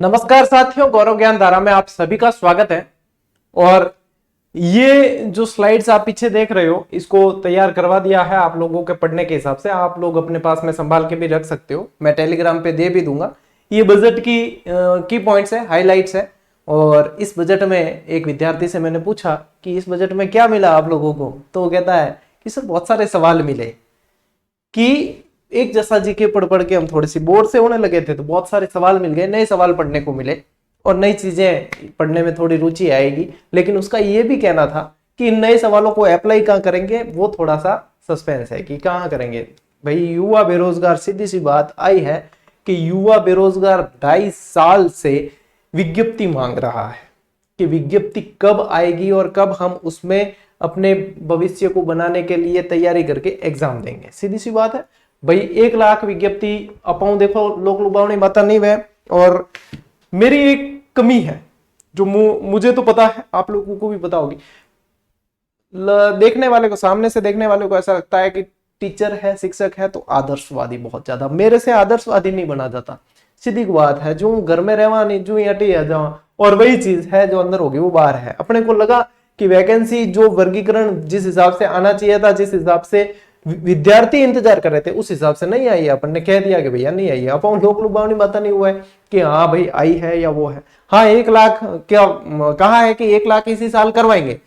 नमस्कार साथियों, गौरव ज्ञान धारा में आप सभी का स्वागत है। और ये जो स्लाइड्स आप पीछे देख रहे हो, इसको तैयार करवा दिया है आप लोगों के पढ़ने के हिसाब से। आप लोग अपने पास में संभाल के भी रख सकते हो, मैं टेलीग्राम पे दे भी दूंगा। ये बजट की पॉइंट्स है, हाईलाइट्स है। और इस बजट में एक विद्यार्थी से मैंने पूछा कि इस बजट में क्या मिला आप लोगों को, तो वो कहता है कि सर बहुत सारे सवाल मिले, कि एक जैसा जीके पढ़ पढ़ के हम थोड़े से बोर से होने लगे थे, तो बहुत सारे सवाल मिल गए, नए सवाल पढ़ने को मिले और नई चीजें पढ़ने में थोड़ी रुचि आएगी। लेकिन उसका ये भी कहना था कि इन नए सवालों को अप्लाई कहाँ करेंगे, वो थोड़ा सा सस्पेंस है कि कहाँ करेंगे। भाई युवा बेरोजगार, सीधी सी बात आई है कि युवा बेरोजगार 2.5 साल से विज्ञप्ति मांग रहा है कि विज्ञप्ति कब आएगी और कब हम उसमें अपने भविष्य को बनाने के लिए तैयारी करके एग्जाम देंगे। सीधी सी बात है भाई, 1 लाख विज्ञप्ति अपाऊं, देखो लोक लुभावनी माता नहीं वह। और मेरी एक कमी है जो मुझे तो पता है, आप लोगों को भी पता होगी। देखने वाले को, सामने से देखने वाले को ऐसा लगता है कि टीचर है, शिक्षक है तो आदर्शवादी बहुत ज्यादा। मेरे से आदर्शवादी नहीं बना जाता, सीधी बात है। जो घर में रहवा नहीं, जो अटी आ जावा, और वही चीज है जो अंदर होगी वो बाहर है। अपने को लगा कि वैकेंसी जो वर्गीकरण जिस हिसाब से आना चाहिए था, जिस हिसाब से विद्यार्थी इंतजार कर रहे थे, उस हिसाब से नहीं आई है। अपन ने कह दिया कि भैया नहीं आई है। अपन लोक लुभावनी बात नहीं हुआ है कि हाँ भाई आई है या वो है। हाँ 1 लाख क्या कहा है कि 1 लाख इसी साल करवाएंगे,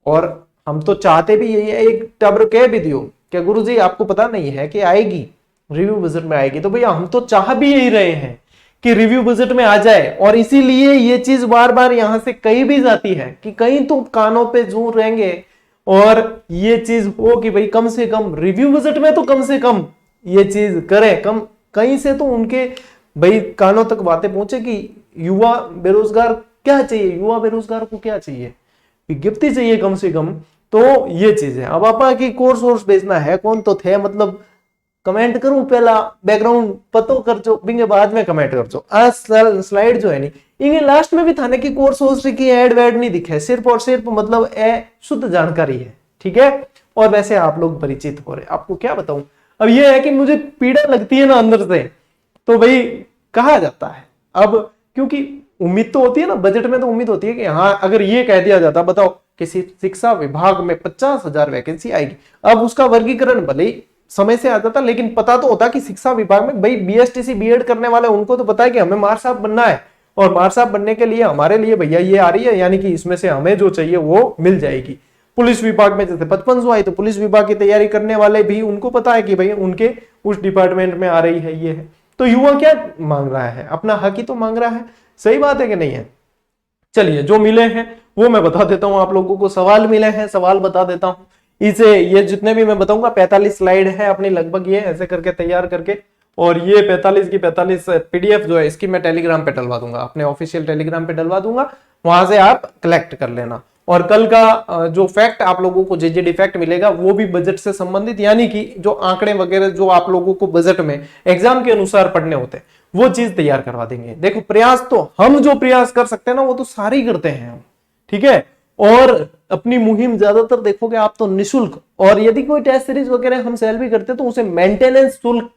और हम तो चाहते भी यही है। एक टबर कह भी दियो क्या गुरुजी आपको पता नहीं है कि आएगी, रिव्यू बजट में आएगी। तो भैया हम तो चाह भी यही रहे हैं कि रिव्यू बजट में आ जाए, और इसीलिए ये चीज बार बार यहां से कही भी जाती है कि कहीं तो कानों पे जूर रहेंगे और ये चीज हो कि भाई कम से कम रिव्यू बजट में तो कम से कम ये चीज करें, कम कहीं से तो उनके भाई कानों तक बातें पहुंचे कि युवा बेरोजगार क्या चाहिए, युवा बेरोजगार को क्या चाहिए, विज्ञप्ति चाहिए कम से कम। तो ये चीज है। अब आपा की कोर्स वोर्स भेजना है कौन तो थे, मतलब कमेंट करूं पहला बैकग्राउंड पतो कर जो, बिंगे बाद में कमेंट कर जो। आज स्लाइड जो है नहीं, इंगे लास्ट में भी थाने की कोर्स हो की एड वेड नहीं दिखे, सिर्फ और सिर्फ मतलब शुद्ध जानकारी है, ठीक है। और वैसे आप लोग परिचित हो रहे, आपको क्या बताऊं। अब ये है कि मुझे पीड़ा लगती है ना अंदर से, तो भाई कहा जाता है अब, क्योंकि उम्मीद तो होती है ना, बजट में तो उम्मीद होती है कि हाँ अगर ये कह दिया जाता, बताओ कि शिक्षा विभाग में 50,000 वैकेंसी आएगी। अब उसका वर्गीकरण भले ही समय से आ जाता, लेकिन पता तो होता कि शिक्षा विभाग में भाई बीएसटीसी बीएड करने वाले उनको तो पता है कि हमें मार साहब बनना है, और मार साहब बनने के लिए हमारे लिए भैया ये आ रही है, यानी कि इसमें से हमें जो चाहिए वो मिल जाएगी। पुलिस विभाग में जैसे 5500 आई, तो पुलिस विभाग की तैयारी करने वाले भी उनको पता है कि भाई उनके उस डिपार्टमेंट में आ रही है ये है। तो युवा क्या मांग रहा है, अपना हक ही तो मांग रहा है। सही बात है कि नहीं है। चलिए जो मिले हैं वो मैं बता देता हूं आप लोगों को। सवाल मिले हैं, सवाल बता देता हूं। इसे ये जितने भी मैं बताऊंगा 45 स्लाइड है अपनी लगभग, ये ऐसे करके तैयार करके, और ये 45 की 45 पीडीएफ जो है इसकी मैं टेलीग्राम पे डलवा दूंगा, अपने ऑफिशियल टेलीग्राम पे डलवा दूंगा, वहां से आप कलेक्ट कर लेना। और कल का जो फैक्ट आप लोगों को जेजेडी फैक्ट मिलेगा वो भी बजट से संबंधित, यानी कि जो आंकड़े वगैरह जो आप लोगों को बजट में एग्जाम के अनुसार पढ़ने होते हैं वो चीज तैयार करवा देंगे। देखो प्रयास तो हम जो प्रयास कर सकते हैं ना वो तो सारे ही करते हैं हम, ठीक है। और अपनी मुहिम ज्यादातर देखोगे आप तो निशुल्क, और यदि कोई टेस्ट सीरीज वगैरह हम सेल भी करते हैं तो उसे मेंटेनेंस शुल्क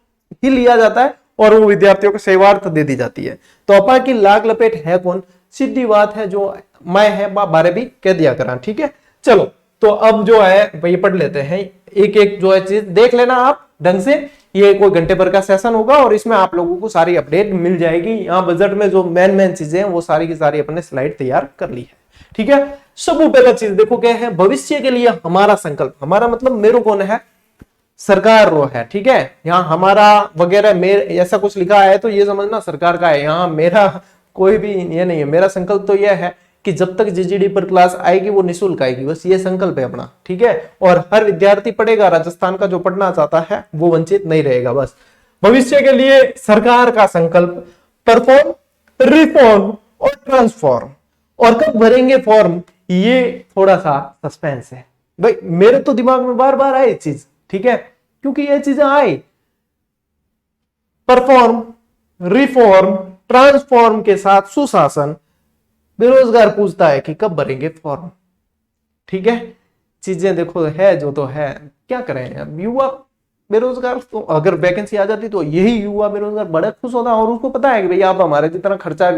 ही लिया जाता है और वो विद्यार्थियों को सेवार्थ दे दी जाती है। तो अपा की लाग लपेट है कौन, सीधी बात है जो मैं है बारे भी कह दिया करा, ठीक है। चलो तो अब जो है भाई पढ़ लेते हैं, एक एक जो है चीज देख लेना आप ढंग से। ये कोई घंटे भर का सेशन होगा और इसमें आप लोगों को सारी अपडेट मिल जाएगी। यहाँ बजट में जो मेन चीजें हैं वो सारी की सारी अपने स्लाइड तैयार कर ली है, ठीक है। सब पहला चीज देखो क्या है, भविष्य के लिए हमारा संकल्प। हमारा मतलब मेरे कौन है, सरकार रो है, ठीक है। यहाँ हमारा वगैरह मेरे ऐसा कुछ लिखा है तो ये समझना सरकार का है, यहाँ मेरा कोई भी ये नहीं है। मेरा संकल्प तो यह है कि जब तक जीजीडी पर क्लास आएगी वो निःशुल्क आएगी, बस ये संकल्प है अपना, ठीक है। और हर विद्यार्थी पढ़ेगा, राजस्थान का जो पढ़ना चाहता है वो वंचित नहीं रहेगा। बस भविष्य के लिए सरकार का संकल्प, परफॉर्म, रिफॉर्म और ट्रांसफॉर्म। और कब भरेंगे फॉर्म ये थोड़ा सा सस्पेंस है भाई, मेरे तो दिमाग में बार बार आए चीज, ठीक है, क्योंकि ये चीजें आई परफॉर्म, रिफॉर्म, ट्रांसफॉर्म के साथ सुशासन। बेरोजगार पूछता है कि कब भरेंगे फॉर्म, ठीक है। चीजें देखो है जो तो है, क्या करें। अब युवा बेरोजगार तो अगर वैकेंसी आ जाती तो यही युवा बेरोजगार बड़ा खुश होता और उसको पता है कि भाई अब हमारे जितना खर्चा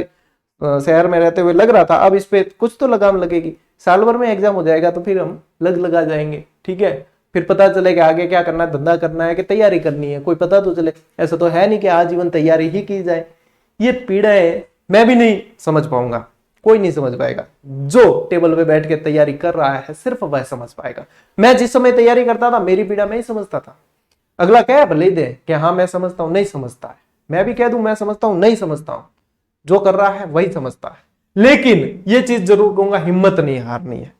शहर में रहते हुए लग रहा था अब इस पे कुछ तो लगाम लगेगी, साल भर में एग्जाम हो जाएगा तो फिर हम लगा जाएंगे। ठीक है, फिर पता चलेगा आगे क्या करना है, धंधा करना है कि तैयारी करनी है, कोई पता तो चले। ऐसा तो है नहीं कि आजीवन तैयारी ही की जाए। ये पीड़ाएं मैं भी नहीं समझ पाऊंगा, कोई नहीं समझ पाएगा। जो टेबल पे बैठ के तैयारी कर रहा है सिर्फ वह समझ पाएगा। मैं जिस समय तैयारी करता था मेरी पीड़ा मैं ही समझता था। अगला कह भले दे कि हाँ मैं समझता हूं, नहीं समझता है। मैं भी कह दूं मैं समझता हूं, नहीं समझता हूं। जो कर रहा है वही समझता है। लेकिन ये चीज जरूर कहूंगा, हिम्मत नहीं हारनी है,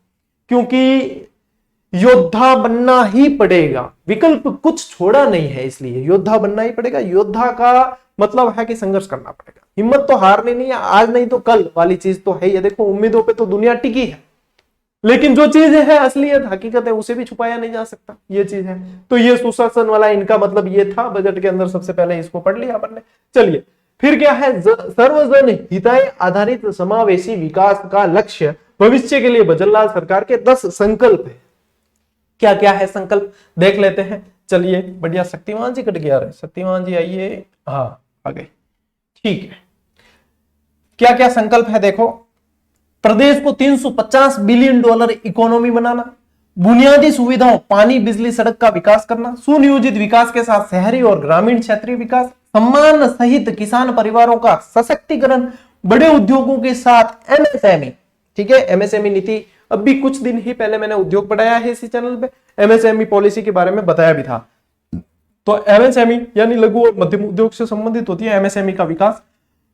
क्योंकि योद्धा बनना ही पड़ेगा, विकल्प कुछ छोड़ा नहीं है, इसलिए योद्धा बनना ही पड़ेगा। योद्धा का मतलब है कि संघर्ष करना पड़ेगा, हिम्मत तो हारनी नहीं है। आज नहीं तो कल वाली चीज तो है। ये देखो उम्मीदों पे तो दुनिया टिकी है, लेकिन जो चीज है असलियत हकीकत है उसे भी छुपाया नहीं जा सकता। ये चीज है। तो ये सुशासन वाला इनका मतलब ये था बजट के अंदर। सबसे पहले इसको पढ़ लिया अपन ने। चलिए फिर क्या है, सर्वजन हिताय आधारित समावेशी विकास का लक्ष्य भविष्य के लिए भजनलाल सरकार के 10 संकल्प है। क्या क्या है संकल्प देख लेते हैं। चलिए बढ़िया, शक्तिमान जी कट गया। शक्तिमान जी आइए, हाँ आ गए, ठीक है। क्या क्या संकल्प है देखो। प्रदेश को $350 बिलियन इकोनॉमी बनाना, बुनियादी सुविधाओं पानी बिजली सड़क का विकास करना, सुनियोजित विकास के साथ शहरी और ग्रामीण क्षेत्रीय विकास, सम्मान सहित किसान परिवारों का सशक्तिकरण, बड़े उद्योगों के साथ एमएसएमई। ठीक है, एमएसएमई नीति अभी कुछ दिन ही पहले मैंने उद्योग पढ़ाया है इसी चैनल पे, एमएसएमई पॉलिसी के बारे में बताया भी था। तो एमएसएमई यानी लघु और मध्यम उद्योग से संबंधित होती है एमएसएमई का विकास।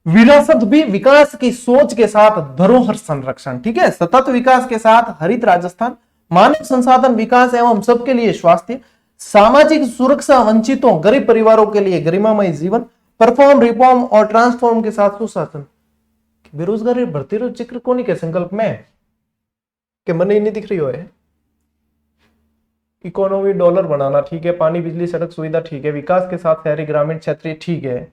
विरासत भी विकास की सोच के साथ धरोहर संरक्षण, ठीक है, सतत विकास के साथ हरित राजस्थान, मानव संसाधन विकास एवं सबके लिए स्वास्थ्य, सामाजिक सुरक्षा वंचितों गरीब परिवारों के लिए गरिमामय जीवन, परफॉर्म रिफॉर्म और ट्रांसफॉर्म के साथ सुशासन। बेरोजगारी बढ़ती रहो जिक्र कोनी के संकल्प में कि मन ही नहीं दिख रही हो है। इकोनॉमी डॉलर बनाना ठीक है, पानी बिजली सड़क सुविधा ठीक है, विकास के साथ शहरी ग्रामीण क्षेत्रीय ठीक है,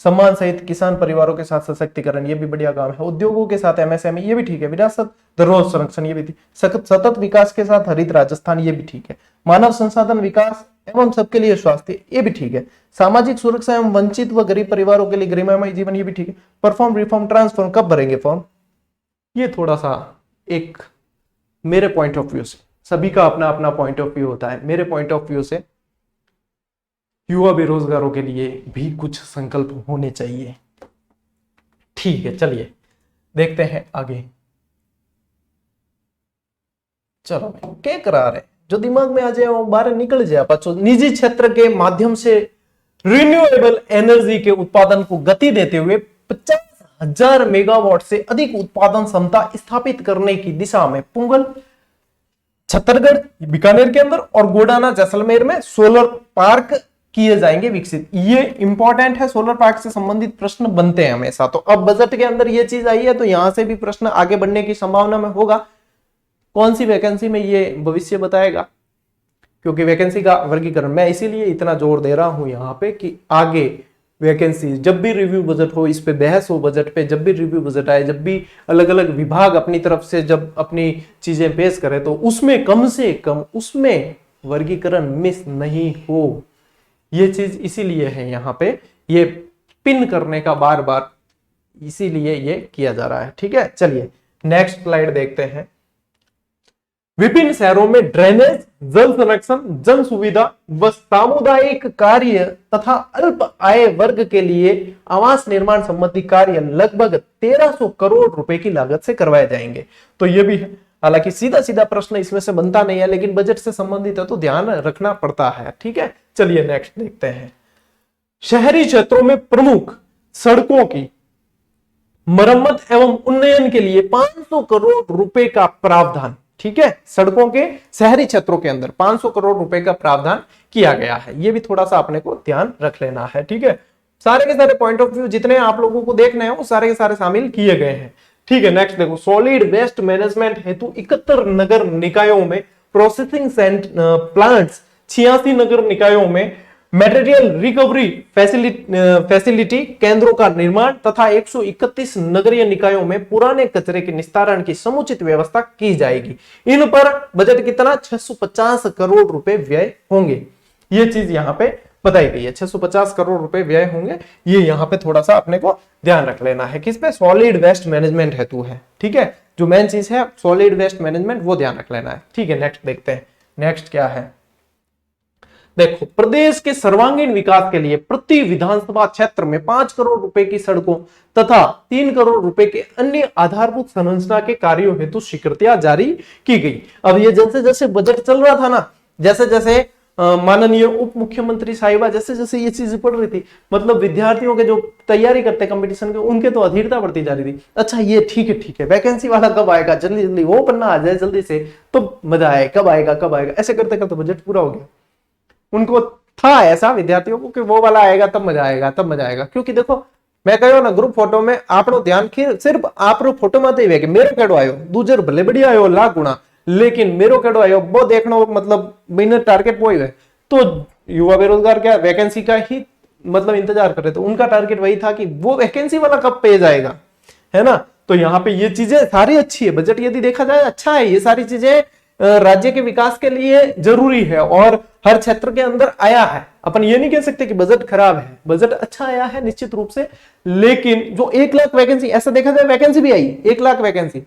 सम्मान सहित किसान परिवारों के साथ सशक्तिकरण ये भी बढ़िया काम है, उद्योगों के साथ एमएसएमई ये भी ठीक है, विरासत धरोहर संरक्षण ये भी ठीक, सतत विकास के साथ हरित राजस्थान ये भी ठीक है, मानव संसाधन विकास एवं सबके लिए स्वास्थ्य ये भी ठीक है, सामाजिक सुरक्षा एवं वंचित व गरीब परिवारों के लिए गरिमामय जीवन ये भी ठीक है, परफॉर्म रिफॉर्म ट्रांसफॉर्म कब भरेंगे फॉर्म। ये थोड़ा सा एक मेरे पॉइंट ऑफ व्यू से, सभी का अपना अपना पॉइंट ऑफ व्यू होता है, मेरे पॉइंट ऑफ व्यू से युवा बेरोजगारों के लिए भी कुछ संकल्प होने चाहिए। ठीक है, चलिए देखते हैं आगे। चलो क्या करा रहे, जो दिमाग में आ जाए वो बाहर निकल जाए। बच्चों, निजी क्षेत्र के माध्यम से रिन्यूएबल एनर्जी के उत्पादन को गति देते हुए 50,000 मेगावाट से अधिक उत्पादन क्षमता स्थापित करने की दिशा में पुंगल, छत्तीसगढ़, बीकानेर के अंदर और गोडाना जैसलमेर में सोलर पार्क किए जाएंगे विकसित। ये इंपॉर्टेंट है, सोलर पार्क से संबंधित प्रश्न बनते हैं हमेशा। तो अब बजट के अंदर ये चीज आई है तो यहां से भी प्रश्न आगे बढ़ने की संभावना में होगा। कौन सी वैकेंसी में ये भविष्य बताएगा, क्योंकि वैकेंसी का वर्गीकरण मैं इसीलिए इतना जोर दे रहा हूं यहाँ पे कि आगे वैकेंसी जब भी रिव्यू बजट हो, इस पे बहस हो बजट पे, जब भी रिव्यू बजट आए, जब भी अलग अलग विभाग अपनी तरफ से जब अपनी चीजें पेश करे तो उसमें कम से कम उसमें वर्गीकरण मिस नहीं हो। ये चीज इसीलिए है यहाँ पे ये पिन करने का बार बार, इसीलिए ये किया जा रहा है। ठीक है, चलिए नेक्स्ट स्लाइड देखते हैं। विभिन्न शहरों में ड्रेनेज, जल संरक्षण, जन सुविधा व सामुदायिक कार्य तथा अल्प आय वर्ग के लिए आवास निर्माण संबंधी कार्य लगभग 1300 करोड़ रुपए की लागत से करवाए जाएंगे। तो ये भी है, हालांकि सीधा सीधा प्रश्न इसमें से बनता नहीं है, लेकिन बजट से संबंधित है तो ध्यान रखना पड़ता है। ठीक है, चलिए नेक्स्ट देखते हैं। शहरी क्षेत्रों में प्रमुख सड़कों की मरम्मत एवं उन्नयन के लिए 500 करोड़ रुपए का प्रावधान। ठीक है, सड़कों के शहरी क्षेत्रों के अंदर 500 करोड़ रुपए का प्रावधान किया गया है। ये भी थोड़ा सा अपने को ध्यान रख लेना है। ठीक है, सारे के सारे पॉइंट ऑफ व्यू जितने आप लोगों को देखने हैं वो सारे के सारे शामिल किए गए हैं। ठीक है, नेक्स्ट देखो। सॉलिड वेस्ट मैनेजमेंट हेतु 71 नगर निकायों में प्रोसेसिंग प्लांट्स, 86 नगर निकायों में मटेरियल रिकवरी फैसिलिटी केंद्रों का निर्माण तथा 131 नगरीय निकायों में पुराने कचरे के निस्तारण की समुचित व्यवस्था की जाएगी। इन पर बजट कितना 650 करोड़ रुपए व्यय होंगे। ये चीज यहाँ पे बताई गई है। 650 करोड़ रुपए व्यय होंगे, ये यहाँ पे थोड़ा सा अपने को ध्यान रख लेना है। किस पे? सॉलिड वेस्ट मैनेजमेंट हेतु है, ठीक है। जो मेन चीज है सॉलिड वेस्ट मैनेजमेंट, वो ध्यान रख लेना है, ठीक है। नेक्स्ट देखते हैं, नेक्स्ट क्या है। देखो, प्रदेश के सर्वांगीण विकास के लिए प्रति विधानसभा क्षेत्र में 5 करोड़ रुपए की सड़कों तथा 3 करोड़ रुपए के अन्य आधारभूत संरचना के कार्यों हेतु स्वीकृतियां जारी की गई। अब ये जैसे जैसे बजट चल रहा था ना, जैसे जैसे माननीय उप मुख्यमंत्री साहिबा जैसे जैसे ये चीज पढ़ रही थी, मतलब विद्यार्थियों के जो तैयारी करते कंपटीशन के, उनके तो अधीरता बढ़ती जा रही थी। अच्छा ये ठीक है, वैकेंसी वाला कब आएगा, जल्दी जल्दी वो पन्ना आ जाए जल्दी से तो मजा आए, कब आएगा कब आएगा, ऐसे करते करते बजट पूरा हो गया। उनको था ऐसा विद्यार्थियों को कि वो वाला आएगा तब मजा आएगा, तब मजा आएगा। क्योंकि देखो मैं कहो ना, ग्रुप फोटो में आपनो ध्यान सिर्फ आप फोटो में ही कि मेरो केड़ो आयो, दूसरे भले बढ़िया आयो लाख गुणा, लेकिन मेरो केड़ो आयो वो देखना, मतलब बिना टारगेट वो ही है। तो युवा बेरोजगार क्या वैकेंसी का ही मतलब इंतजार कर रहे थे, उनका टारगेट वही था कि वो वैकेंसी वाला कब पेज आएगा, है ना। तो यहाँ पे ये चीजें सारी अच्छी है, बजट यदि देखा जाए अच्छा है, ये सारी चीजें राज्य के विकास के लिए जरूरी है और हर क्षेत्र के अंदर आया है। अपन ये नहीं कह सकते कि बजट खराब है, बजट अच्छा आया है निश्चित रूप से। लेकिन जो 1 लाख वैकेंसी, ऐसा देखा जाए वैकेंसी भी आई 1 लाख वैकेंसी,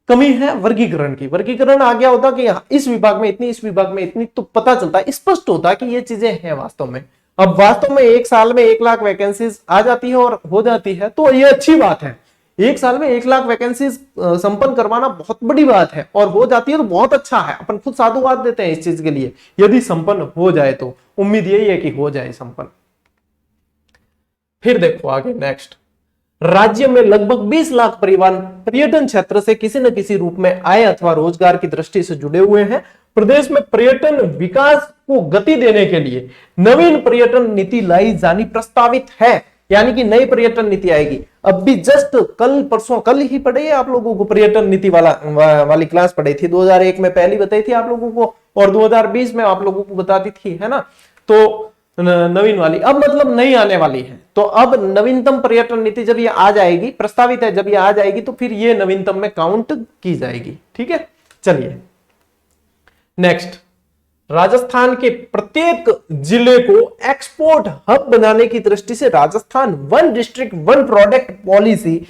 कमी है वर्गीकरण की। वर्गीकरण आ गया होता कि इस विभाग में इतनी, इस विभाग में इतनी, तो पता चलता है, स्पष्ट होता कि ये चीजें हैं वास्तव में। अब वास्तव में 1 साल में 1 लाख वैकेंसीज आ जाती है और हो जाती है, तो ये अच्छी बात है। 1 साल में 1 लाख वैकेंसीज संपन्न करवाना बहुत बड़ी बात है, और हो जाती है तो बहुत अच्छा है। अपन खुद साधुवाद देते हैं इस चीज के लिए, यदि संपन्न हो जाए तो। उम्मीद यही है कि हो जाए संपन्न। फिर देखो आगे नेक्स्ट, राज्य में लगभग 20 लाख परिवार पर्यटन क्षेत्र से किसी न किसी रूप में आय अथवा रोजगार की दृष्टि से जुड़े हुए हैं। प्रदेश में पर्यटन विकास को गति देने के लिए नवीन पर्यटन नीति लाई जानी प्रस्तावित है, यानी कि नई पर्यटन नीति आएगी। अब भी जस्ट कल परसों, कल ही पढ़े आप लोगों को पर्यटन नीति वाली क्लास पढ़ी थी। 2001 में पहली बताई थी आप लोगों को, और 2020 में आप लोगों को बताती थी, है ना। तो नवीन वाली अब मतलब नई आने वाली है। तो अब नवीनतम पर्यटन नीति जब ये आ जाएगी, प्रस्तावित है, जब ये आ जाएगी तो फिर ये नवीनतम में काउंट की जाएगी, ठीक है। चलिए नेक्स्ट, राजस्थान के प्रत्येक जिले को एक्सपोर्ट हब बनाने की दृष्टि से राजस्थान 1 डिस्ट्रिक्ट 1 प्रोडक्ट पॉलिसी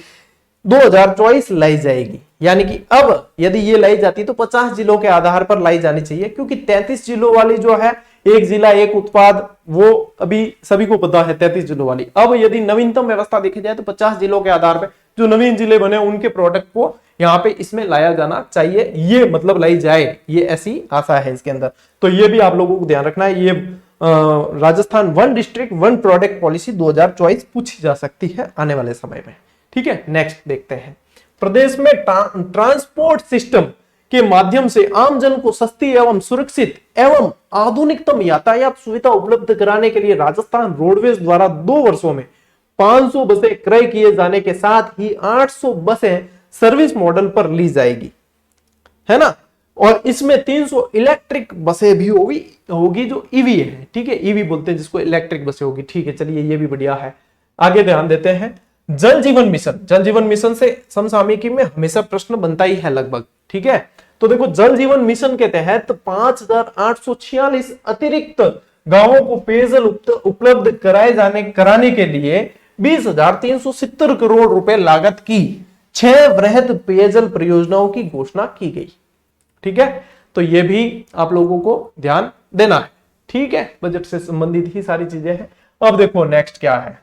2024 लाई जाएगी। यानी कि अब यदि ये लाई जाती तो 50 जिलों के आधार पर लाई जानी चाहिए, क्योंकि 33 जिलों वाली जो है, एक जिला एक उत्पाद, वो अभी सभी को पता है 33 जिलों वाली। अब यदि नवीनतम व्यवस्था देखी जाए तो 50 जिलों के आधार पर जो नवीन जिले बने उनके प्रोडक्ट को यहाँ पे इसमें लाया जाना चाहिए, ये मतलब लाई जाए, ये ऐसी आशा है इसके अंदर। तो ये भी आप लोगों को ध्यान रखना है। ये राजस्थान 1 डिस्ट्रिक्ट 1 प्रोडक्ट पॉलिसी 2024 पूछी जा सकती है आने वाले समय में, ठीक है। नेक्स्ट देखते हैं, प्रदेश में ट्रांसपोर्ट सिस्टम के माध्यम से आम जन को सस्ती एवं सुरक्षित एवं आधुनिकतम यातायात सुविधा उपलब्ध कराने के लिए राजस्थान रोडवेज द्वारा 2 वर्षों में 500 बसें क्रय किए जाने के साथ ही 800 बसें सर्विस मॉडल पर ली जाएगी, है ना। और इसमें 300 इलेक्ट्रिक बसें भी होगी जो ईवी है, ठीक है। ईवी बोलते हैं जिसको, इलेक्ट्रिक बसें होगी, ठीक है। चलिए ये भी बढ़िया है। आगे ध्यान देते हैं, जल जीवन मिशन। जल जीवन मिशन से समसामयिकी में हमेशा प्रश्न बनता ही है लगभग, ठीक है। तो देखो, जल जीवन मिशन के तहत 5846 अतिरिक्त गांवों को पेयजल उपलब्ध कराने के लिए 20,370 करोड़ रुपए लागत की 6 वृहद पेयजल परियोजनाओं की घोषणा की गई, ठीक है। तो ये भी आप लोगों को ध्यान देना है, ठीक है। बजट से संबंधित ही सारी चीजें हैं। अब देखो नेक्स्ट क्या है,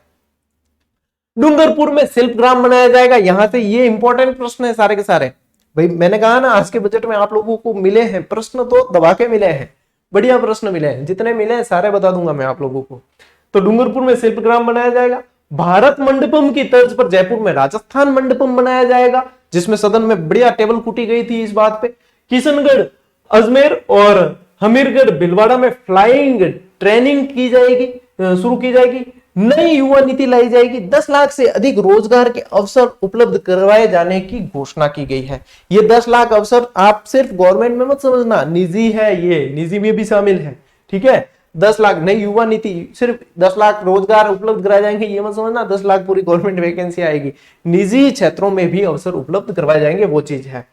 डूंगरपुर में शिल्प ग्राम बनाया जाएगा। यहां से ये इंपॉर्टेंट प्रश्न है सारे के सारे। भाई मैंने कहा ना, आज के बजट में आप लोगों को मिले हैं प्रश्न, तो दबा के मिले हैं, बढ़िया प्रश्न मिले हैं। जितने मिले हैं सारे बता दूंगा मैं आप लोगों को। तो डूंगरपुर में शिल्प ग्राम बनाया जाएगा। भारत मंडपम की तर्ज पर जयपुर में राजस्थान मंडपम बनाया जाएगा, जिसमें सदन में बढ़िया टेबल कूटी गई थी इस बात पे। किशनगढ़, अजमेर और हमीरगढ़, भीलवाड़ा में फ्लाइंग ट्रेनिंग की जाएगी, शुरू की जाएगी। नई युवा नीति लाई जाएगी। 10 लाख से अधिक रोजगार के अवसर उपलब्ध करवाए जाने की घोषणा की गई है। ये 10 लाख अवसर आप सिर्फ गवर्नमेंट में मत समझना, निजी है, ये निजी में भी शामिल है, ठीक है। 10 लाख नई युवा नीति, सिर्फ 10 लाख रोजगार उपलब्ध कराए जाएंगे ये मत समझना 10 लाख पूरी गवर्नमेंट वैकेंसी आएगी। निजी क्षेत्रों में भी अवसर उपलब्ध करवाए जाएंगे, वो चीज है,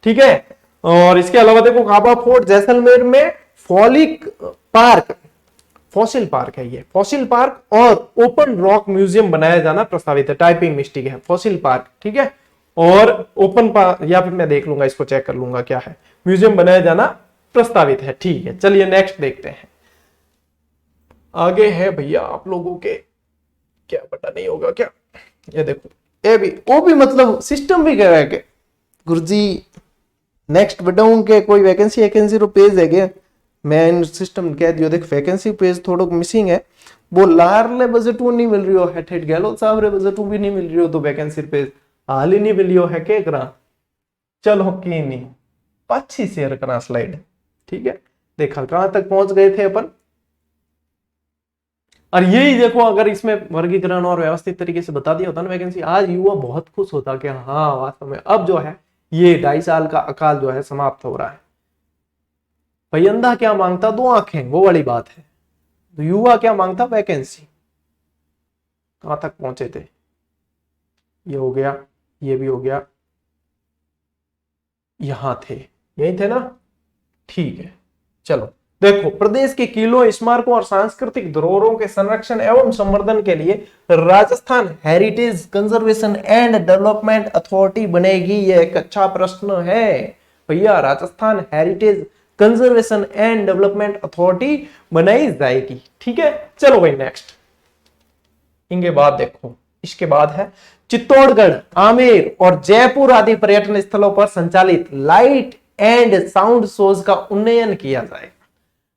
ठीक है। और इसके अलावा देखो, खाबा फोर्ट जैसलमेर में फॉलिक पार्क फॉसिल पार्क है ये, फॉसिल पार्क और ओपन रॉक म्यूजियम बनाया जाना प्रस्तावित है। टाइपिंग मिस्टेक है, फॉसिल पार्क, ठीक है, और ओपन पार्क, या फिर मैं देख लूंगा, इसको चेक कर लूंगा क्या है, म्यूजियम बनाया जाना प्रस्तावित है, ठीक है। चलिए नेक्स्ट देखते हैं। आगे है भैया आप लोगों के, क्या पता नहीं होगा क्या, ये देखो, ये भी वो भी मतलब सिस्टम भी कह रहा है कि गुरुजी नेक्स्ट बढ़ाऊं के कोई वैकेंसी रो पेज है क्या, मैं इन सिस्टम कह दियो देख वैकेंसी पेज थोड़ा मिसिंग है, वो लारले बजट नहीं मिल रही हो है, ठेठ गहलोत साहब रे बजट भी नहीं मिल रही हो, तो वैकेंसी पेज हाल ही नहीं मिली हो है, क्या करा, चलो की नहीं पाछी शेयर करा स्लाइड, ठीक है। देखा कहां तक पहुंच गए थे अपन, और यही देखो अगर इसमें वर्गीकरण और व्यवस्थित तरीके से बता दिया होता ना वैकेंसी, आज युवा बहुत खुश होता कि हाँ वास्तव में अब जो है ये 2.5 साल का अकाल जो है समाप्त हो रहा है। भाई अंधा क्या मांगता, 2 आंखें, वो वाली बात है। तो युवा क्या मांगता, वैकेंसी। कहां तक पहुंचे थे, ये हो गया, ये भी हो गया, यहां थे, यही थे ना, ठीक है। चलो देखो, प्रदेश के किलों, स्मारकों और सांस्कृतिक धरोहरों के संरक्षण एवं संवर्धन के लिए Rajasthan heritage conservation and development authority बनेगी। यह एक अच्छा प्रश्न है भैया, Rajasthan heritage conservation and development authority बनाई जाएगी, ठीक है। चलो भाई नेक्स्ट, इनके बाद देखो, इसके बाद है चित्तौड़गढ़, आमेर और जयपुर आदि पर्यटन स्थलों पर संचालित लाइट एंड साउंड शोज का उन्नयन किया जाएगा।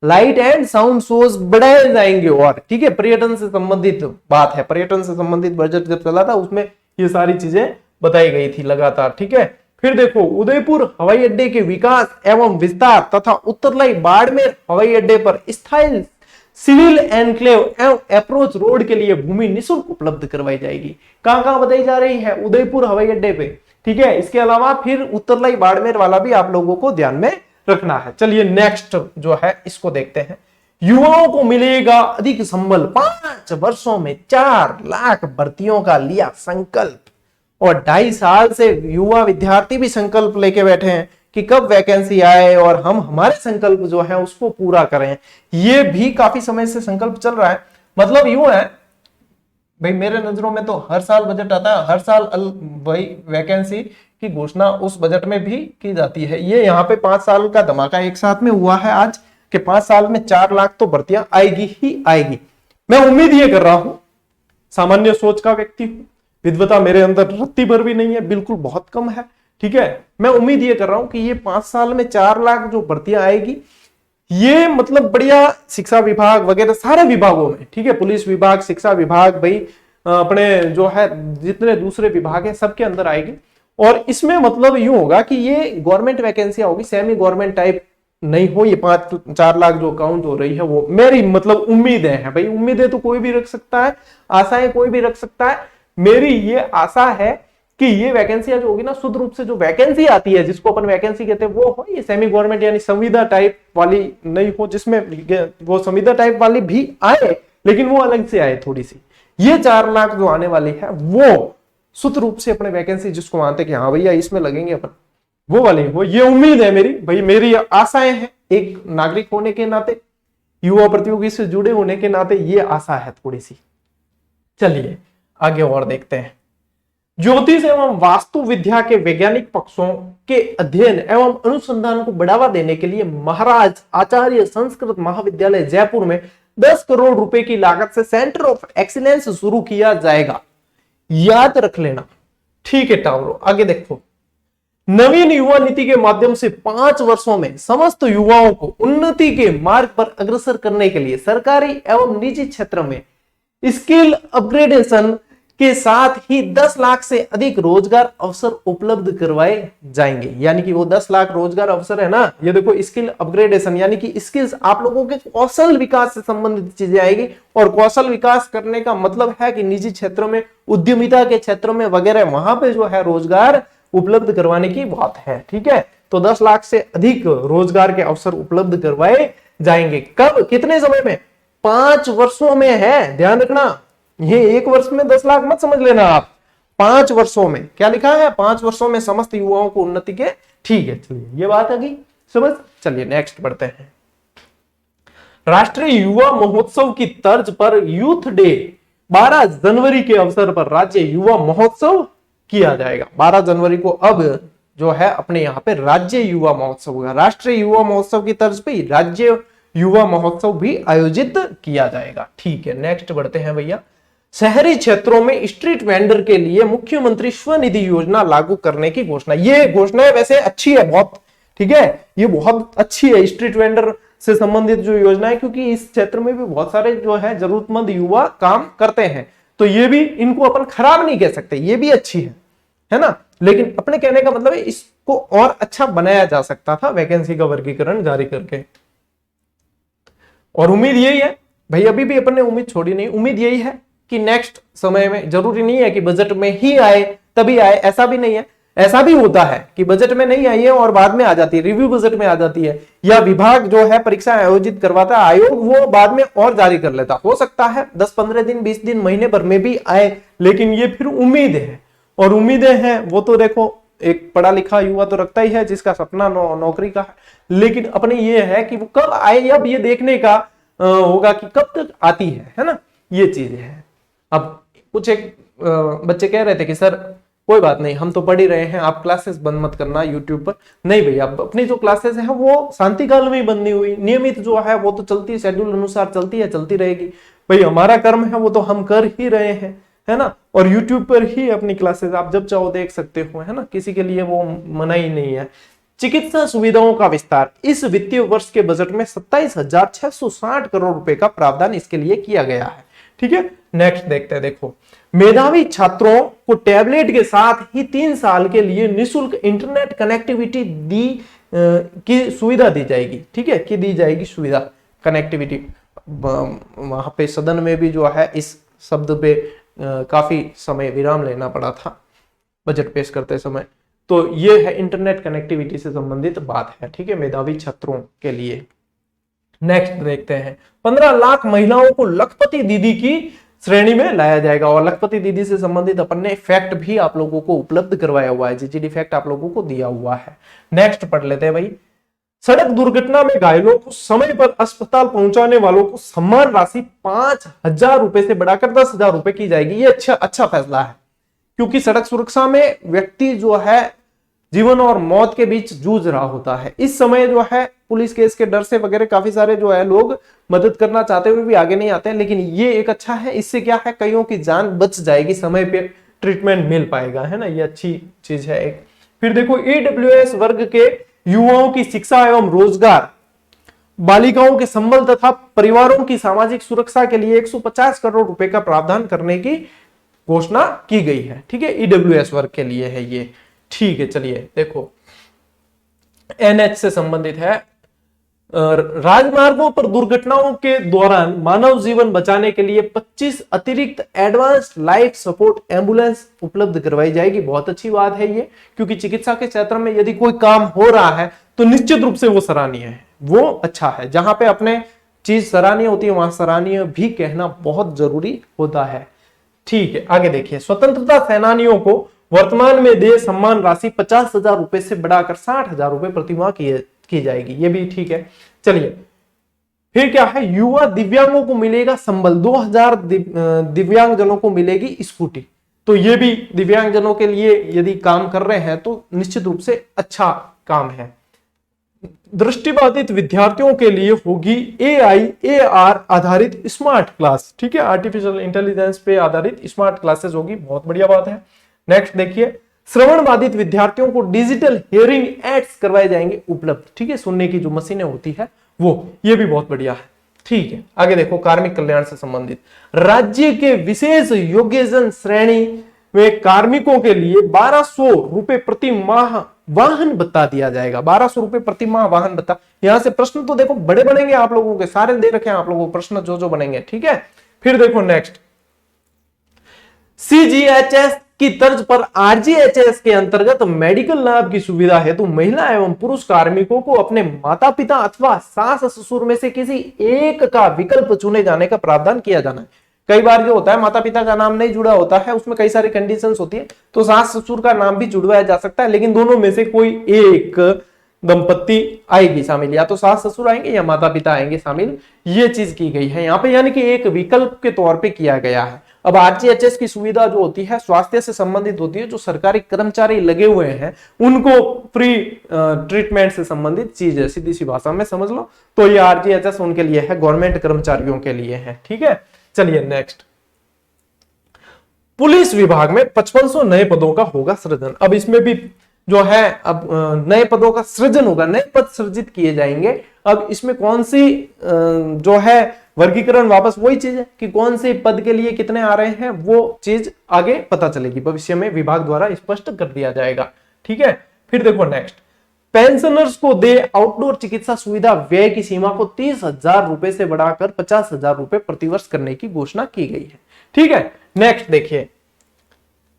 लाइट एंड साउंड शोज बढ़ाए जाएंगे, और ठीक है, पर्यटन से संबंधित बात है, पर्यटन से संबंधित बजट जब चला था उसमें ये सारी चीजें बताई गई थी लगातार, ठीक है। फिर देखो, उदयपुर हवाई अड्डे के विकास एवं विस्तार तथा उत्तरलाई बाड़मेर हवाई अड्डे पर स्थायी सिविल एनक्लेव एवं अप्रोच रोड के लिए भूमि निःशुल्क उपलब्ध करवाई जाएगी। कहां कहां बताई जा रही है, उदयपुर हवाई अड्डे पे, ठीक है। इसके अलावा फिर उत्तरलाई बाड़मेर वाला भी आप लोगों को ध्यान में रखना है। चलिए नेक्स्ट जो है इसको देखते हैं। युवाओं को मिलेगा अधिक संबल, 5 वर्षों में 4 लाख भर्तियों का लिया संकल्प, और 2.5 साल से युवा विद्यार्थी भी संकल्प लेके बैठे हैं कि कब वैकेंसी आए और हम हमारे संकल्प जो है उसको पूरा करें। ये भी काफी समय से संकल्प चल रहा है। मतलब यूं है भाई, मेरे नजरों में तो हर साल बजट आता है, हर साल भाई वैकेंसी की घोषणा उस बजट में भी की जाती है। ये यहाँ पे 5 साल का धमाका एक साथ में हुआ है आज कि 5 साल में 4 लाख तो भर्तियां आएगी ही आएगी। मैं उम्मीद ये कर रहा हूं, सामान्य सोच का व्यक्ति हूं, विद्वता मेरे अंदर रत्ती भर भी नहीं है, बिल्कुल बहुत कम है, ठीक है। मैं उम्मीद ये कर रहा हूं कि ये 5 साल में 4 लाख जो भर्तियां आएगी, ये मतलब बढ़िया शिक्षा विभाग वगैरह सारे विभागों में, ठीक है, पुलिस विभाग, शिक्षा विभाग, भाई अपने जो है जितने दूसरे विभाग है सबके अंदर आएगी। और इसमें मतलब यूं होगा कि ये गवर्नमेंट वैकेंसी होगी, सेमी गवर्नमेंट टाइप नहीं हो। ये 5-4 लाख जो काउंट हो रही है वो मेरी मतलब उम्मीदें हैं भाई, उम्मीदें तो कोई भी रख सकता है, आशाएं कोई भी रख सकता है। मेरी ये आशा है कि ये वैकेंसी जो होगी ना, शुद्ध रूप से जो वैकेंसी आती है जिसको अपन वैकेंसी कहते हैं वो हो ये सेमी गवर्नमेंट यानी संविदा टाइप वाली नहीं हो, जिसमें वो संविदा टाइप वाली भी आए लेकिन वो अलग से आए थोड़ी सी। ये 4 लाख जो आने वाली है वो शुद्ध रूप से अपने वैकेंसी जिसको मानते कि हाँ भैया इसमें लगेंगे अपन, वो वाली हो। ये उम्मीद है मेरी भाई, मेरी आशाएं हैं एक नागरिक होने के नाते, युवा प्रतियोगी से जुड़े होने के नाते ये आशा है थोड़ी सी। चलिए आगे और देखते हैं। ज्योतिष एवं वास्तु विद्या के वैज्ञानिक पक्षों के अध्ययन एवं अनुसंधान को बढ़ावा देने के लिए महाराज आचार्य संस्कृत महाविद्यालय जयपुर में 10 करोड़ रुपए की लागत से सेंटर ऑफ एक्सीलेंस शुरू किया जाएगा। याद रख लेना, ठीक है टावरो। आगे देखो, नवीन युवा नीति के माध्यम से 5 वर्षों में समस्त युवाओं को उन्नति के मार्ग पर अग्रसर करने के लिए सरकारी एवं निजी क्षेत्र में स्किल अपग्रेडेशन के साथ ही 10 लाख से अधिक रोजगार अवसर उपलब्ध करवाए जाएंगे। यानी कि वो 10 लाख रोजगार अवसर है ना, ये देखो स्किल अपग्रेडेशन यानी कि स्किल्स, आप लोगों के कौशल विकास से संबंधित चीजें आएगी। और कौशल विकास करने का मतलब है कि निजी क्षेत्रों में, उद्यमिता के क्षेत्रों में वगैरह, वहां पे जो है रोजगार उपलब्ध करवाने की बात है, ठीक है। तो 10 लाख से अधिक रोजगार के अवसर उपलब्ध करवाए जाएंगे। कब, कितने समय में, 5 वर्षों में है, ध्यान रखना। ये 1 वर्ष में 10 लाख मत समझ लेना आप, 5 वर्षों में। क्या लिखा है, 5 वर्षों में समस्त युवाओं को उन्नति के, ठीक है। चलिए ये बात आ गई समझ। चलिए नेक्स्ट बढ़ते हैं। राष्ट्रीय युवा महोत्सव की तर्ज पर यूथ डे 12 जनवरी के अवसर पर राज्य युवा महोत्सव किया जाएगा। 12 जनवरी को अब जो है अपने यहाँ पे राज्य युवा महोत्सव होगा। राष्ट्रीय युवा महोत्सव की तर्ज पे राज्य युवा महोत्सव भी आयोजित किया जाएगा। ठीक है, नेक्स्ट बढ़ते हैं भैया। शहरी क्षेत्रों में स्ट्रीट वेंडर के लिए मुख्यमंत्री स्वनिधि योजना लागू करने की घोषणा। ये घोषणा वैसे अच्छी है बहुत, ठीक है, ये बहुत अच्छी है स्ट्रीट वेंडर से संबंधित जो योजना है, क्योंकि इस क्षेत्र में भी बहुत सारे जो है जरूरतमंद युवा काम करते हैं, तो ये भी इनको अपन खराब नहीं कह सकते, ये भी अच्छी है ना। लेकिन अपने कहने का मतलब है इसको और अच्छा बनाया जा सकता था वैकेंसी का वर्गीकरण जारी करके। और उम्मीद यही है भाई, अभी भी अपन ने उम्मीद छोड़ी नहीं, उम्मीद यही है कि नेक्स्ट समय में, जरूरी नहीं है कि बजट में ही आए तभी आए, ऐसा भी नहीं है। ऐसा भी होता है कि बजट में नहीं आई है और बाद में आ जाती है, रिव्यू बजट में आ जाती है, या विभाग जो है परीक्षा आयोजित करवाता है आयोग, वो बाद में और जारी कर लेता। हो सकता है 10-15 दिन 20 दिन महीने भर में भी आए, लेकिन ये फिर उम्मीद है, और उम्मीदें हैं वो तो देखो एक पढ़ा लिखा युवा तो रखता ही है जिसका सपना नौकरी का है, लेकिन अपने ये है कि वो कब आए, अब ये देखने का होगा कि कब तक आती है ना, ये चीज है। अब कुछ एक बच्चे कह रहे थे कि सर कोई बात नहीं, हम तो पढ़ ही रहे हैं, आप क्लासेस बंद मत करना यूट्यूब पर। नहीं भैया, अपनी जो क्लासेस है वो शांति काल में ही बंद नहीं हुई, नियमित जो है वो तो चलती है, शेड्यूल अनुसार चलती है, चलती रहेगी भाई। हमारा कर्म है वो तो हम कर ही रहे हैं, है ना। और यूट्यूब पर ही अपनी क्लासेस आप जब चाहो देख सकते हो, है ना, किसी के लिए वो मना ही नहीं है। चिकित्सा सुविधाओं का विस्तार, इस वित्तीय वर्ष के बजट में 27,660 करोड़ रुपए का प्रावधान इसके लिए किया गया है। ठीक है, नेक्स्ट देखते हैं। देखो, मेधावी छात्रों को टैबलेट के साथ ही 3 साल के लिए निःशुल्क इंटरनेट कनेक्टिविटी की सुविधा दी जाएगी। ठीक है, कि दी जाएगी सुविधा कनेक्टिविटी। वहां पे सदन में भी जो है इस शब्द पे काफी समय विराम लेना पड़ा था बजट पेश करते समय। तो ये है इंटरनेट कनेक्टिविटी से संबंधित बात है, ठीक है, मेधावी छात्रों के लिए। नेक्स्ट देखते हैं, 15 लाख महिलाओं को लखपति दीदी की श्रेणी में लाया जाएगा। और लखपति दीदी से संबंधित अपन ने फैक्ट भी आप लोगों को उपलब्ध करवाया हुआ है, जीजीडी फैक्ट आप लोगों को दिया हुआ है। नेक्स्ट पढ़ लेते हैं भाई। सड़क दुर्घटना में घायलों को समय पर अस्पताल पहुंचाने वालों को सम्मान राशि 5,000 रुपए से बढ़ाकर 10,000 रुपए की जाएगी। ये अच्छा फैसला है, क्योंकि सड़क सुरक्षा में व्यक्ति जो है जीवन और मौत के बीच जूझ रहा होता है। इस समय जो है पुलिस केस के डर से वगैरह काफी सारे जो है लोग मदद करना चाहते हुए भी आगे नहीं आते हैं, लेकिन ये एक अच्छा है। इससे क्या है, कईयों की जान बच जाएगी, समय पे ट्रीटमेंट मिल पाएगा, है ना, ये अच्छी चीज है एक। फिर देखो, ईडब्ल्यूएस वर्ग के युवाओं की शिक्षा एवं रोजगार, बालिकाओं के संबल तथा परिवारों की सामाजिक सुरक्षा के लिए 150 करोड़ रुपए का प्रावधान करने की घोषणा की गई है। ठीक है, ईडब्ल्यूएस वर्ग के लिए है ये। ठीक है, चलिए देखो, एनएच से संबंधित है। राजमार्गों पर दुर्घटनाओं के दौरान मानव जीवन बचाने के लिए 25 अतिरिक्त एडवांस लाइफ सपोर्ट एम्बुलेंस उपलब्ध करवाई जाएगी। बहुत अच्छी बात है ये, क्योंकि चिकित्सा के क्षेत्र में यदि कोई काम हो रहा है तो निश्चित रूप से वो सराहनीय है, वो अच्छा है। जहां पे अपने चीज सराहनीय होती है वहां सराहनीय भी कहना बहुत जरूरी होता है। ठीक है, आगे देखिए। स्वतंत्रता सेनानियों को वर्तमान में दे सम्मान राशि 50,000 रुपए से बढ़ाकर 60,000 रुपए प्रतिमाह की जाएगी। ये भी ठीक है। चलिए, फिर क्या है, युवा दिव्यांगों को मिलेगा संबल, 2,000 दिव्यांगजनों को मिलेगी स्कूटी। तो ये भी दिव्यांगजनों के लिए यदि काम कर रहे हैं तो निश्चित रूप से अच्छा काम है। दृष्टिबाधित विद्यार्थियों के लिए होगी AI/AR आधारित स्मार्ट क्लास। ठीक है, आर्टिफिशियल इंटेलिजेंस पे आधारित स्मार्ट क्लासेस होगी, बहुत बढ़िया बात है। नेक्स्ट देखिए, श्रवण बाधित विद्यार्थियों को डिजिटल हियरिंग एड्स करवाए जाएंगे उपलब्ध। ठीक है, सुनने की जो मशीनें होती है वो, ये भी बहुत बढ़िया है। ठीक है, आगे देखो, कार्मिक कल्याण से संबंधित राज्य के विशेष योग्यजन श्रेणी में कार्मिकों के लिए 1,200 रुपए प्रति माह वाहन भत्ता दिया जाएगा। 1,200 रुपए प्रति माह वाहन भत्ता। यहां से प्रश्न तो देखो बड़े बनेंगे आप लोगों के, सारे दे रखे हैं आप लोगों को प्रश्न जो बनेंगे। ठीक है, फिर देखो नेक्स्ट, CGHS की तर्ज पर RGHS के अंतर्गत मेडिकल लाभ की सुविधा है तो महिला एवं पुरुष कार्मिकों को अपने माता पिता अथवा सास ससुर में से किसी एक का विकल्प चुने जाने का प्रावधान किया जाना है। कई बार जो होता है माता पिता का नाम नहीं जुड़ा होता है, उसमें कई सारी कंडीशंस होती है, तो सास ससुर का नाम भी जुड़वाया जा सकता है, लेकिन दोनों में से कोई एक दंपत्ति आएगी शामिल, या तो सास ससुर आएंगे या माता पिता आएंगे शामिल, ये चीज की गई है यहाँ पे, यानी कि एक विकल्प के तौर पे किया गया है। अब आरजीएचएस की सुविधा जो होती है स्वास्थ्य से संबंधित होती है, जो सरकारी कर्मचारी लगे हुए हैं उनको फ्री ट्रीटमेंट से संबंधित चीज है, सीधी सी भाषा में समझ लो। तो ये आरजीएचएस उनके लिए है, गवर्नमेंट कर्मचारियों के लिए है, ठीक है। चलिए नेक्स्ट, पुलिस विभाग में 5500 नए पदों का होगा सृजन। अब इसमें भी जो है अब नए पदों का सृजन होगा, नए पद सृजित किए जाएंगे। अब इसमें कौन सी जो है वर्गीकरण, वापस वही चीज है कि कौन से पद के लिए कितने आ रहे हैं, वो चीज आगे पता चलेगी, भविष्य में विभाग द्वारा स्पष्ट कर दिया जाएगा, ठीक है। फिर देखो नेक्स्ट, पेंशनर्स को दे आउटडोर चिकित्सा सुविधा व्यय की सीमा को 30,000 रुपए से बढ़ाकर 50,000 रुपए प्रतिवर्ष करने की घोषणा की गई है, ठीक है। नेक्स्ट देखिए,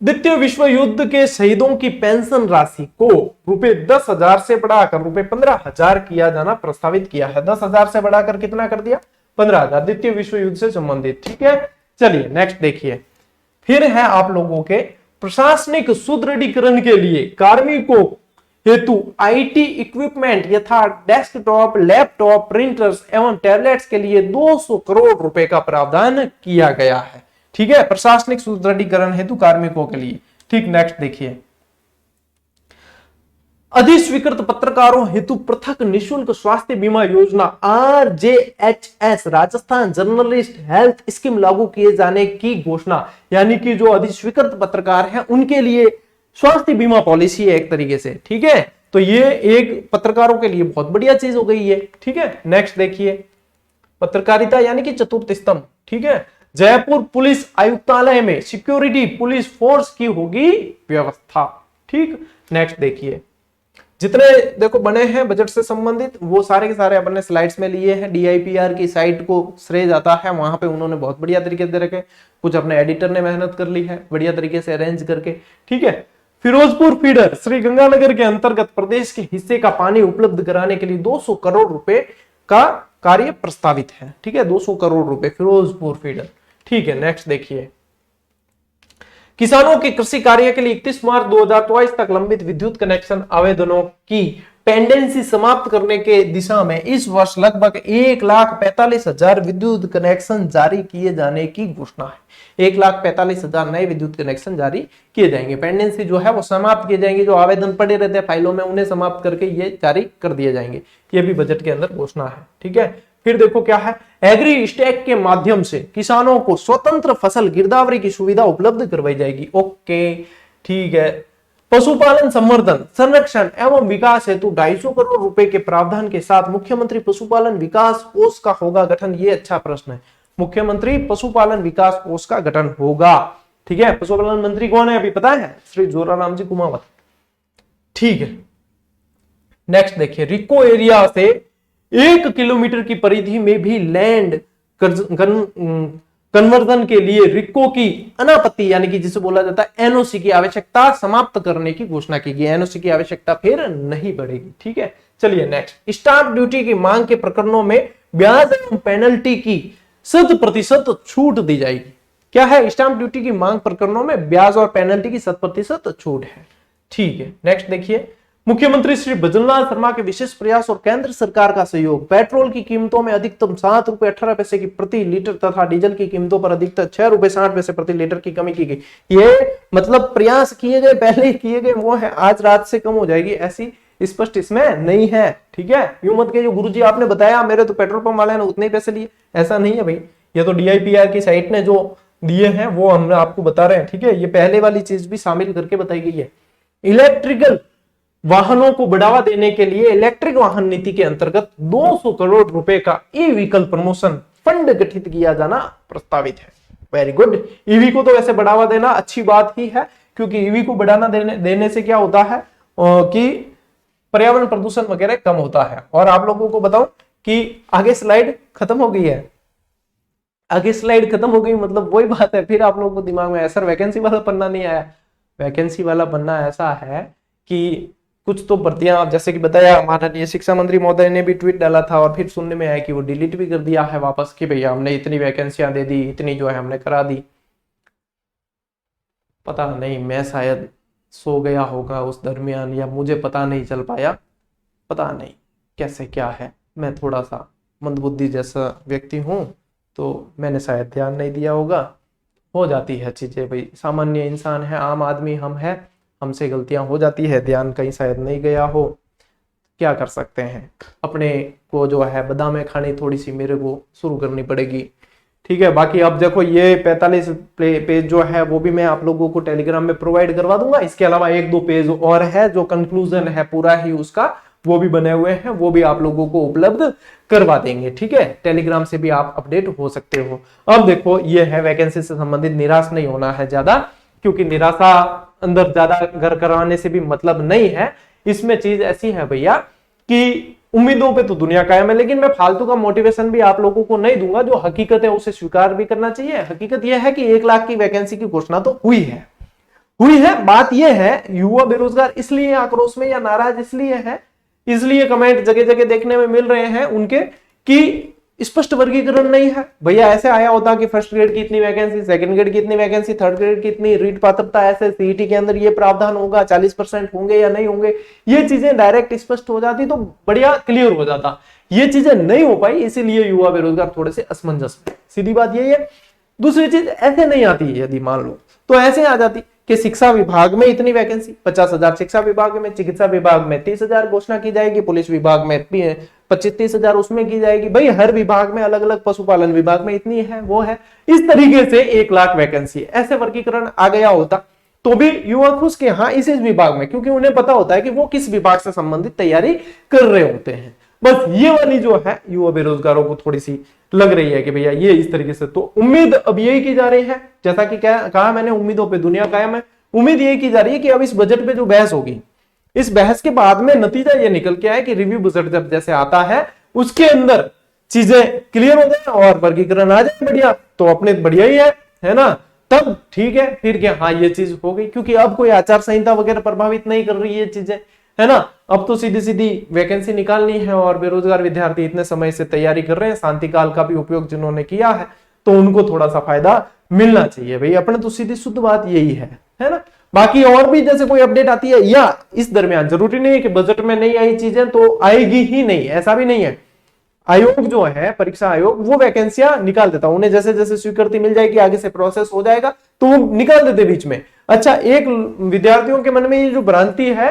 द्वितीय विश्व युद्ध के शहीदों की पेंशन राशि को रुपए 10,000 से बढ़ाकर रुपए 15,000 किया जाना प्रस्तावित किया है। 10,000 से बढ़ाकर कितना कर दिया, 15,000, द्वितीय विश्व युद्ध से संबंधित, ठीक है। चलिए नेक्स्ट देखिए, फिर है आप लोगों के प्रशासनिक सुदृढ़ीकरण के लिए कार्मिकों हेतु आईटी इक्विपमेंट यथा डेस्कटॉप, लैपटॉप, प्रिंटर्स एवं टैबलेट्स के लिए 200 करोड़ रुपए का प्रावधान किया गया है, ठीक है, प्रशासनिक सुदृढ़ीकरण हेतु कार्मिकों के लिए, ठीक। नेक्स्ट देखिए, अधिस्वीकृत पत्रकारों हेतु पृथक निःशुल्क स्वास्थ्य बीमा योजना आरजेएचएस राजस्थान जर्नलिस्ट हेल्थ स्कीम लागू किए जाने की घोषणा, यानी कि जो अधिस्वीकृत पत्रकार हैं उनके लिए स्वास्थ्य बीमा पॉलिसी है एक तरीके से, ठीक है। तो ये एक पत्रकारों के लिए बहुत बढ़िया चीज हो गई है, ठीक है। नेक्स्ट देखिए, पत्रकारिता यानी कि चतुर्थ स्तंभ, ठीक है। जयपुर पुलिस आयुक्तालय में सिक्योरिटी पुलिस फोर्स की होगी व्यवस्था, ठीक। नेक्स्ट देखिए, जितने देखो बने हैं बजट से संबंधित वो सारे के सारे अपने स्लाइड्स में लिए हैं, डीआईपीआर की साइट को श्रेय जाता है, वहां पे उन्होंने बहुत बढ़िया तरीके से रखे, कुछ अपने एडिटर ने मेहनत कर ली है बढ़िया तरीके से अरेंज करके, ठीक है। फिरोजपुर फीडर श्री गंगानगर के अंतर्गत प्रदेश के हिस्से का पानी उपलब्ध कराने के लिए 200 करोड़ रुपए का कार्य प्रस्तावित है, ठीक है, 200 करोड़ रुपए फिरोजपुर फीडर, ठीक है। नेक्स्ट देखिए, किसानों के कृषि कार्य के लिए 31 मार्च 2022 तक लंबित विद्युत कनेक्शन आवेदनों की पेंडेंसी समाप्त करने के दिशा में इस वर्ष लगभग 1,45,000 विद्युत कनेक्शन जारी किए जाने की घोषणा है। 1,45,000 नए विद्युत कनेक्शन जारी किए जाएंगे, पेंडेंसी जो है वो समाप्त किए जाएंगे, जो आवेदन पड़े रहते हैं फाइलों में उन्हें समाप्त करके ये जारी कर दिए जाएंगे, ये भी बजट के अंदर घोषणा है, ठीक है। फिर देखो क्या है, एग्री स्टैक के माध्यम से किसानों को स्वतंत्र फसल गिरदावरी की सुविधा उपलब्ध करवाई जाएगी, ओके, ठीक है। पशुपालन संवर्धन संरक्षण एवं विकास हेतु 250 करोड़ रुपए के प्रावधान के साथ मुख्यमंत्री पशुपालन विकास कोष का होगा गठन, ये अच्छा प्रश्न है, मुख्यमंत्री पशुपालन विकास कोष का गठन होगा, ठीक है। पशुपालन मंत्री कौन है अभी पता है, श्री जोराराम जी कुमावत, ठीक है। नेक्स्ट देखिए, रिको एरिया से 1 किलोमीटर की परिधि में भी लैंड कन्वर्जन के लिए रिको की अनापत्ति यानी कि जिसे बोला जाता है एनओसी की आवश्यकता समाप्त करने की घोषणा की गई, एनओसी की आवश्यकता फिर नहीं बढ़ेगी, ठीक है। चलिए नेक्स्ट, स्टाम्प ड्यूटी की मांग के प्रकरणों में ब्याज एवं पेनल्टी की 100% छूट दी जाएगी। क्या है, स्टाम्प ड्यूटी की मांग प्रकरणों में ब्याज और पेनल्टी की 100% छूट है, ठीक है। नेक्स्ट देखिए, मुख्यमंत्री श्री भजनलाल शर्मा के विशेष प्रयास और केंद्र सरकार का सहयोग, पेट्रोल की कीमतों में अधिकतम 7 रुपए 18 पैसे की प्रति लीटर तथा डीजल की कीमतों पर अधिकतम 6 रुपए 60 पैसे प्रति लीटर की कमी की गई। ये मतलब प्रयास किए गए, पहले ही किए गए वो है, आज रात से कम हो जाएगी ऐसी स्पष्ट इसमें नहीं है, ठीक है। यूं मत के जो गुरुजी आपने बताया मेरे तो पेट्रोल पंप वाले ने उतने ही पैसे लिए, ऐसा नहीं है भाई, ये तो डीआईपीआर की साइट ने जो दिए हैं वो हम आपको बता रहे हैं, ठीक है। ये पहले वाली चीज भी शामिल करके बताई गई है। इलेक्ट्रिकल वाहनों को बढ़ावा देने के लिए इलेक्ट्रिक वाहन नीति के अंतर्गत 200 करोड़ रुपए का ई व्हीकल प्रमोशन फंड गठित किया जाना प्रस्तावित है। वेरी गुड, ईवी को तो वैसे बढ़ावा देना अच्छी बात ही है, क्योंकि ईवी को बढ़ाना देने से क्या होता है कि पर्यावरण प्रदूषण वगैरह कम होता है। और आप लोगों को बताऊं कि आगे स्लाइड खत्म हो गई है, आगे स्लाइड खत्म हो गई मतलब वही बात है, फिर आप लोगों को दिमाग में आया सर वैकेंसी वाला पन्ना नहीं आया। वैकेंसी वाला पन्ना ऐसा है कि कुछ तो भर्तियां, जैसे कि बताया माननीय शिक्षा मंत्री महोदय ने भी ट्वीट डाला था और फिर सुनने में आया कि वो डिलीट भी कर दिया है वापस कि भैया हमने इतनी वैकेंसियां दे दी, इतनी जो है हमने करा दी। पता नहीं, मैं शायद सो गया होगा उस दरमियान या मुझे पता नहीं चल पाया, पता नहीं कैसे क्या है, मैं थोड़ा सा मंदबुद्धि जैसा व्यक्ति हूँ, तो मैंने शायद ध्यान नहीं दिया होगा। हो जाती है चीजें भाई, सामान्य इंसान है, आम आदमी हम है, हमसे गलतियां हो जाती है, ध्यान कहीं शायद नहीं गया हो, क्या कर सकते हैं। अपने को जो है बादामें खानी थोड़ी सी मेरे को शुरू करनी पड़ेगी, ठीक है। बाकी अब देखो ये 45 पेज जो है वो भी मैं आप लोगों को टेलीग्राम में प्रोवाइड करवा दूंगा। इसके अलावा 1-2 पेज और है जो कंक्लूजन है पूरा ही उसका, वो भी बने हुए हैं, वो भी आप लोगों को उपलब्ध करवा देंगे, ठीक है। टेलीग्राम से भी आप अपडेट हो सकते हो। अब देखो ये है वैकेंसी से संबंधित, निराश नहीं होना है ज्यादा, क्योंकि निराशा अंदर ज्यादा घर करवाने से भी मतलब नहीं है। इसमें चीज ऐसी है भैया कि उम्मीदों पे तो दुनिया कायम है, लेकिन मैं फालतू का मोटिवेशन भी आप लोगों को नहीं दूंगा। जो हकीकत है उसे स्वीकार भी करना चाहिए। हकीकत यह है कि 1 लाख की वैकेंसी की घोषणा तो हुई है। बात यह है युवा बेरोजगार इसलिए आक्रोश में या नाराज इसलिए है, इसलिए कमेंट जगह जगह देखने में मिल रहे हैं उनके कि स्पष्ट वर्गीकरण नहीं है। भैया ऐसे आया होता कि फर्स्ट ग्रेड की इतनी वैकेंसी, सेकंड ग्रेड की इतनी वैकेंसी, थर्ड ग्रेड की इतनी, रीट पात्रता ऐसे, सीईटी के अंदर ये प्रावधान होगा, 40% होंगे या नहीं होंगे, ये चीजें डायरेक्ट स्पष्ट हो जाती तो बढ़िया क्लियर हो जाता। ये चीजें नहीं हो पाई, इसीलिए युवा बेरोजगार थोड़े से असमंजस में, सीधी बात यही है। दूसरी चीज ऐसे नहीं आती, यदि मान लो तो ऐसे आ जाती कि शिक्षा विभाग में इतनी वैकेंसी 50,000, शिक्षा विभाग में, चिकित्सा विभाग में 30,000 घोषणा की जाएगी, पुलिस विभाग में 25-30,000 उसमें की जाएगी। भाई हर विभाग में अलग अलग, पशुपालन विभाग में इतनी है, वो है, इस तरीके से 1 लाख वैकेंसी, ऐसे वर्गीकरण आ गया होता तो भी युवा खुश के हाँ इस विभाग में, क्योंकि उन्हें पता होता है कि वो किस विभाग से संबंधित तैयारी कर रहे होते हैं। बस ये वाली जो है युवा बेरोजगारों को थोड़ी सी लग रही है कि भैया ये इस तरीके से, तो उम्मीद अब यही की जा रही है, जैसा कि क्या कहा मैंने, उम्मीदों पे दुनिया कायम है। उम्मीद यही की जा रही है कि अब इस बजट पे जो बहस होगी, इस बहस के बाद में नतीजा ये निकल के आए कि रिव्यू बजट जब जैसे आता है उसके अंदर चीजें क्लियर हो जाए और वर्गीकरण आ जाए बढ़िया, तो अपने बढ़िया ही है ना, तब ठीक है। फिर क्या, हाँ ये चीज हो गई, क्योंकि अब कोई आचार संहिता वगैरह प्रभावित नहीं कर रही है चीजें, है ना। अब तो सीधी सीधी वैकेंसी निकालनी है और बेरोजगार विद्यार्थी इतने समय से तैयारी कर रहे हैं, शांति काल का भी उपयोग जिन्होंने किया है, तो उनको थोड़ा सा फायदा मिलना चाहिए भाई। अपने तो सीधी शुद्ध बात यही है ना। बाकी और भी जैसे कोई अपडेट आती है या इस दरमियान, जरूरी नहीं है कि बजट में नहीं आई चीजें तो आएगी ही नहीं, ऐसा भी नहीं है। आयोग जो है, परीक्षा आयोग, वो वैकेंसियां निकाल देता, उन्हें जैसे जैसे स्वीकृति मिल जाएगी, आगे से प्रोसेस हो जाएगा तो वो निकाल देते बीच में। अच्छा, एक विद्यार्थियों के मन में ये जो भ्रांति है,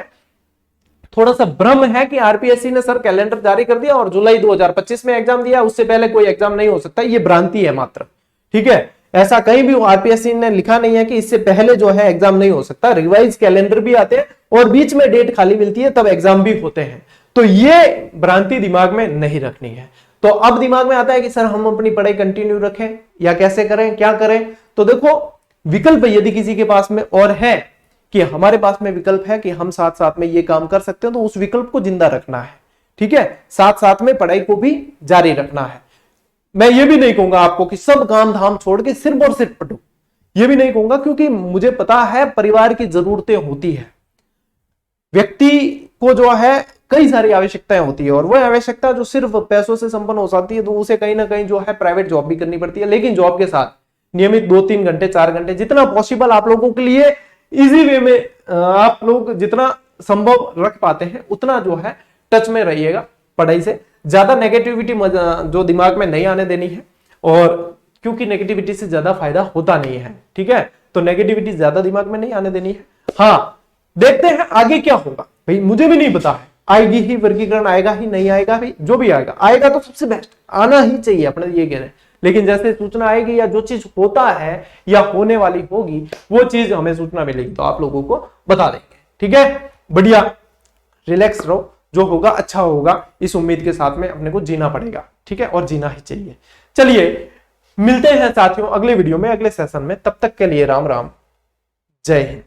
थोड़ा सा भ्रम है कि आरपीएससी ने सर कैलेंडर जारी कर दिया और जुलाई 2025 में एग्जाम दिया, उससे पहले कोई एग्जाम नहीं हो सकता, ये भ्रांति है मात्र, ठीक है। ऐसा कहीं भी आरपीएससी ने लिखा नहीं है कि इससे पहले जो है एग्जाम नहीं हो सकता। रिवाइज कैलेंडर भी आते हैं और बीच में डेट खाली मिलती है, तब एग्जाम भी होते हैं। तो ये भ्रांति दिमाग में नहीं रखनी है। तो अब दिमाग में आता है कि सर हम अपनी पढ़ाई कंटिन्यू रखें या कैसे करें, क्या करें। तो देखो विकल्प यदि किसी के पास में और है, कि हमारे पास में विकल्प है कि हम साथ साथ में ये काम कर सकते हैं, तो उस विकल्प को जिंदा रखना है, ठीक है। साथ साथ में पढ़ाई को भी जारी रखना है। मैं ये भी नहीं कहूंगा आपको कि सब काम धाम छोड़ के सिर्फ और सिर्फ पढ़ो, ये भी नहीं कहूंगा, क्योंकि मुझे पता है परिवार की जरूरतें होती है, व्यक्ति को जो है कई सारी आवश्यकताएं होती है, और वह आवश्यकता जो सिर्फ पैसों से संपन्न हो सकती है, तो उसे कहीं ना कहीं जो है प्राइवेट जॉब भी करनी पड़ती है। लेकिन जॉब के साथ नियमित 2-3 घंटे 4 घंटे जितना पॉसिबल आप लोगों के लिए इजी वे में आप लोग जितना संभव रख पाते हैं उतना जो है टच में रहिएगा पढ़ाई से। ज्यादा नेगेटिविटी जो दिमाग में नहीं आने देनी है, और क्योंकि नेगेटिविटी से ज्यादा फायदा होता नहीं है, ठीक है। तो नेगेटिविटी ज्यादा दिमाग में नहीं आने देनी है। हाँ, देखते हैं आगे क्या होगा भाई, मुझे भी नहीं पता है, आएगी ही वर्गीकरण, आएगा ही नहीं आएगा भाई, जो भी आएगा आएगा तो सबसे बेस्ट, आना ही चाहिए, अपने ये कह रहे हैं। लेकिन जैसे सूचना आएगी या जो चीज होता है या होने वाली होगी वो चीज हमें सूचना मिलेगी तो आप लोगों को बता देंगे, ठीक है। बढ़िया, रिलैक्स रहो, जो होगा अच्छा होगा, इस उम्मीद के साथ में अपने को जीना पड़ेगा, ठीक है, और जीना ही चाहिए। चलिए मिलते हैं साथियों अगले वीडियो में, अगले सेशन में, तब तक के लिए राम राम, जय हिंद।